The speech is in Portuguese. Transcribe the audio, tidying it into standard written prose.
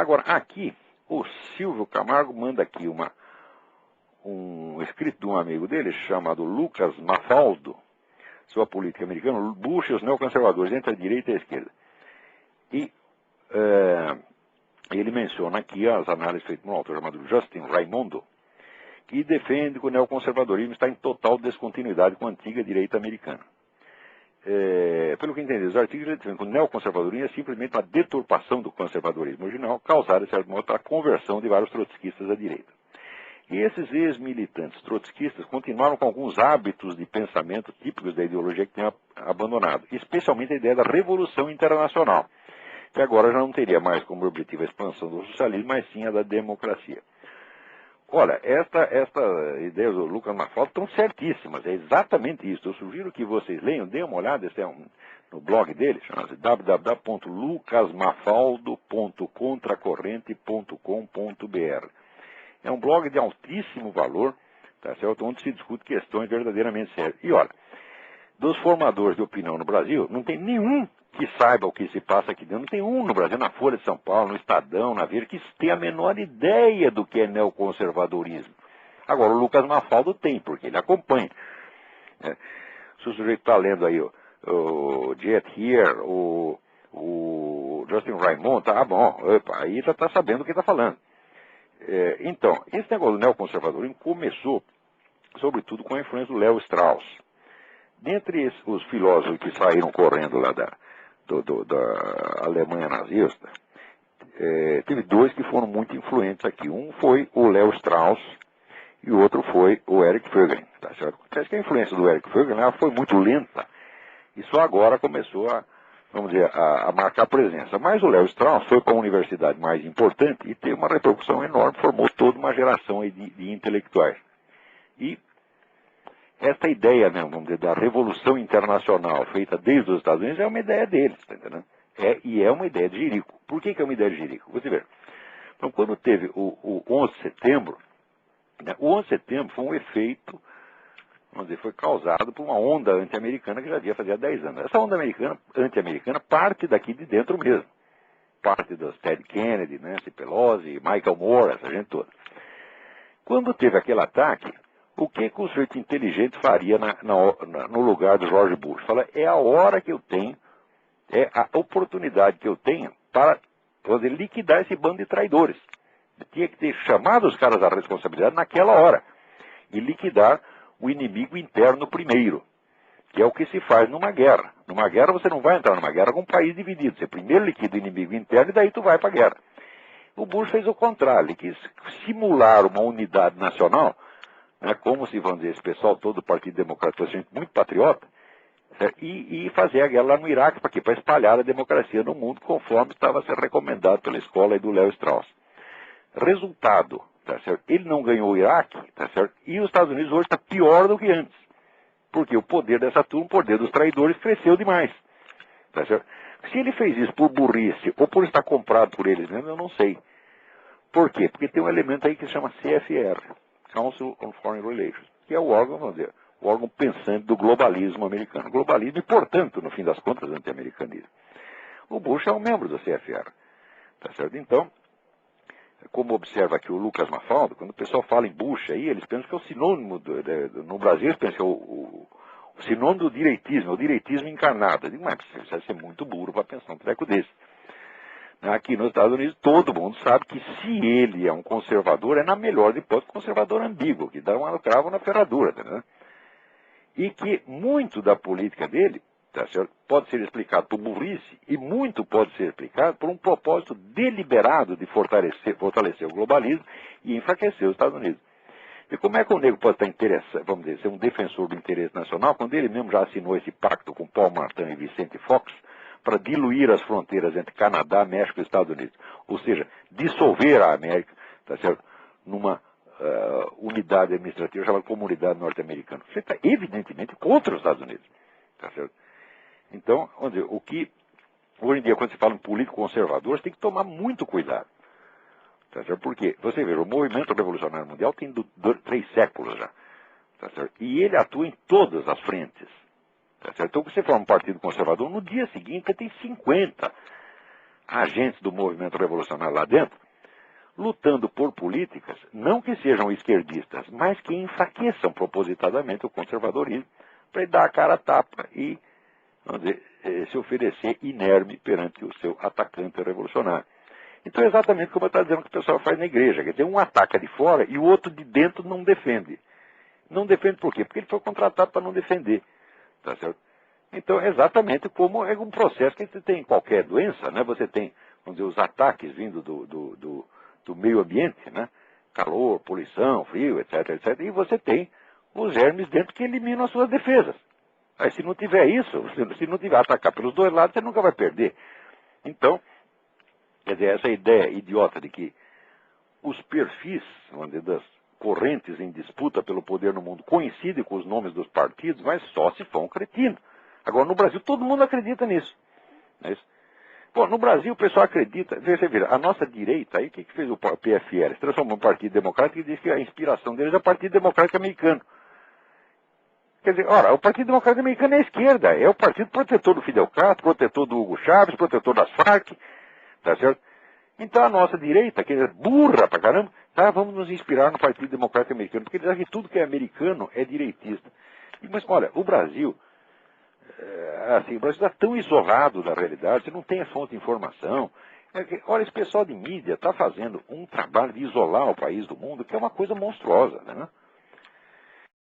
Agora, aqui, o Silvio Camargo manda aqui um escrito de um amigo dele, chamado Lucas Mafaldo, sobre a política americana, Bush e os neoconservadores, entre a direita e a esquerda. E ele menciona aqui as análises feitas por um autor chamado Justin Raimondo, que defende que o neoconservadorismo está em total descontinuidade com a antiga direita americana. Pelo que entendi, os artigos ele defendem que o neoconservadorismo é simplesmente uma deturpação do conservadorismo original, causada, de certo modo, pela conversão de vários trotskistas à direita. E esses ex-militantes trotskistas continuaram com alguns hábitos de pensamento típicos da ideologia que tinham abandonado, especialmente a ideia da revolução internacional, que agora já não teria mais como objetivo a expansão do socialismo, mas sim a da democracia. Olha, esta ideia do Lucas Mafaldo estão certíssimas, é exatamente isso. Eu sugiro que vocês leiam, deem uma olhada, esse é no blog dele, chama-se www.lucasmafaldo.contracorrente.com.br. É um blog de altíssimo valor, tá certo? Onde se discute questões verdadeiramente sérias. E olha, dos formadores de opinião no Brasil, não tem nenhum que saiba o que se passa aqui dentro. Não tem um no Brasil, na Folha de São Paulo, no Estadão, na Veja, que tenha a menor ideia do que é neoconservadorismo. Agora, o Lucas Mafaldo tem, porque ele acompanha. Se o sujeito está lendo aí o Jet Here, o Justin Raimondo, tá bom, opa, aí já está sabendo o que está falando. Então, esse negócio do neoconservadorismo começou, sobretudo, com a influência do Léo Strauss. Dentre os filósofos que saíram correndo lá da Alemanha nazista, teve dois que foram muito influentes aqui. Um foi o Léo Strauss e o outro foi o Erich Fögel. Tá certo? Parece que a influência do Erich Fögel foi muito lenta e só agora começou a marcar presença. Mas o Léo Strauss foi para a universidade mais importante e teve uma repercussão enorme, formou toda uma geração aí de intelectuais. E esta ideia, né, vamos dizer, da revolução internacional feita desde os Estados Unidos é uma ideia deles, tá entendendo? E é uma ideia de Jerico. Por que é uma ideia de Jerico? Você vê. Então, quando teve o 11 de setembro, né, o 11 de setembro foi um efeito, vamos dizer, foi causado por uma onda anti-americana que já havia fazia 10 anos. Essa onda anti-americana parte daqui de dentro mesmo. Parte dos Ted Kennedy, Nancy Pelosi, Michael Moore, essa gente toda. Quando teve aquele ataque, o que o sujeito inteligente faria no lugar do George Bush? Fala, é a hora que eu tenho, é a oportunidade que eu tenho para poder liquidar esse bando de traidores. Eu tinha que ter chamado os caras à responsabilidade naquela hora e liquidar o inimigo interno primeiro, que é o que se faz numa guerra. Numa guerra você não vai entrar numa guerra com um país dividido. Você primeiro liquida o inimigo interno e daí tu vai para a guerra. O Bush fez o contrário, ele quis simular uma unidade nacional, como se, vamos dizer, esse pessoal todo do Partido Democrático, gente muito patriota, e fazer a guerra lá no Iraque, para quê? Para espalhar a democracia no mundo, conforme estava sendo recomendado pela escola aí do Léo Strauss. Resultado, tá certo? Ele não ganhou o Iraque, tá certo? E os Estados Unidos hoje está pior do que antes, porque o poder dessa turma, o poder dos traidores, cresceu demais, tá certo? Se ele fez isso por burrice, ou por estar comprado por eles mesmos, eu não sei. Por quê? Porque tem um elemento aí que se chama CFR, Council on Foreign Relations, que é o órgão, vamos dizer, o órgão pensante do globalismo americano. Globalismo e, portanto, no fim das contas, anti-americanismo. O Bush é um membro do CFR, tá certo? Então, como observa aqui o Lucas Mafaldo, quando o pessoal fala em Bush aí, eles pensam que é o sinônimo, no Brasil eles pensam que é o sinônimo do direitismo, é o direitismo encarnado. Eu digo, mas você precisa ser muito burro para pensar um treco desse. Aqui nos Estados Unidos, todo mundo sabe que se ele é um conservador, é na melhor hipótese conservador ambíguo, que dá um cravo na ferradura, né? E que muito da política dele, tá certo, pode ser explicado por burrice e muito pode ser explicado por um propósito deliberado de fortalecer o globalismo e enfraquecer os Estados Unidos. E como é que o negro pode estar interessado, vamos dizer, ser um defensor do interesse nacional, quando ele mesmo já assinou esse pacto com Paul Martin e Vicente Fox, para diluir as fronteiras entre Canadá, México e Estados Unidos. Ou seja, dissolver a América, tá certo, numa unidade administrativa chamada Comunidade Norte-Americana. Você está evidentemente contra os Estados Unidos. Tá certo? Então, vamos dizer, o que hoje em dia, quando se fala em político conservador, você tem que tomar muito cuidado. Tá certo? Porque, você vê, o movimento revolucionário mundial tem 3 séculos já. Tá certo? E ele atua em todas as frentes. Tá certo? Então, se você for um partido conservador, no dia seguinte você tem 50. agentes do movimento revolucionário lá dentro, lutando por políticas, não que sejam esquerdistas, mas que enfraqueçam propositadamente o conservadorismo, para ele dar a cara a tapa e, vamos dizer, se oferecer inerme perante o seu atacante revolucionário. Então é exatamente como eu estava dizendo que o pessoal faz na igreja, quer dizer, um ataca de fora e o outro de dentro não defende. Não defende por quê? Porque ele foi contratado para não defender. Tá certo? Então é exatamente como é um processo que você tem em qualquer doença, né? Você tem, vamos dizer, os ataques vindo do meio ambiente, né? Calor, poluição, frio, etc, etc. E você tem os germes dentro que eliminam as suas defesas. Aí se não tiver isso, se não tiver atacar pelos dois lados, você nunca vai perder. Então, quer dizer, essa ideia idiota de que os perfis, vamos dizer, das correntes em disputa pelo poder no mundo coincidem com os nomes dos partidos, mas só se for um cretino. Agora, no Brasil, todo mundo acredita nisso. Não é isso? Bom, no Brasil, o pessoal acredita. Você vê, a nossa direita, aí, o que fez o PFL? Se transformou em um partido democrático e diz que a inspiração deles é o Partido Democrático Americano. Quer dizer, ora, o Partido Democrático Americano é a esquerda, é o partido protetor do Fidel Castro, protetor do Hugo Chávez, protetor das Farc, tá certo? Então a nossa direita, que é burra pra caramba, tá, vamos nos inspirar no Partido Democrático Americano, porque eles acham que tudo que é americano é direitista. Mas, olha, o Brasil, o Brasil está tão isolado da realidade, você não tem a fonte de informação. Olha, esse pessoal de mídia está fazendo um trabalho de isolar o país do mundo, que é uma coisa monstruosa, né?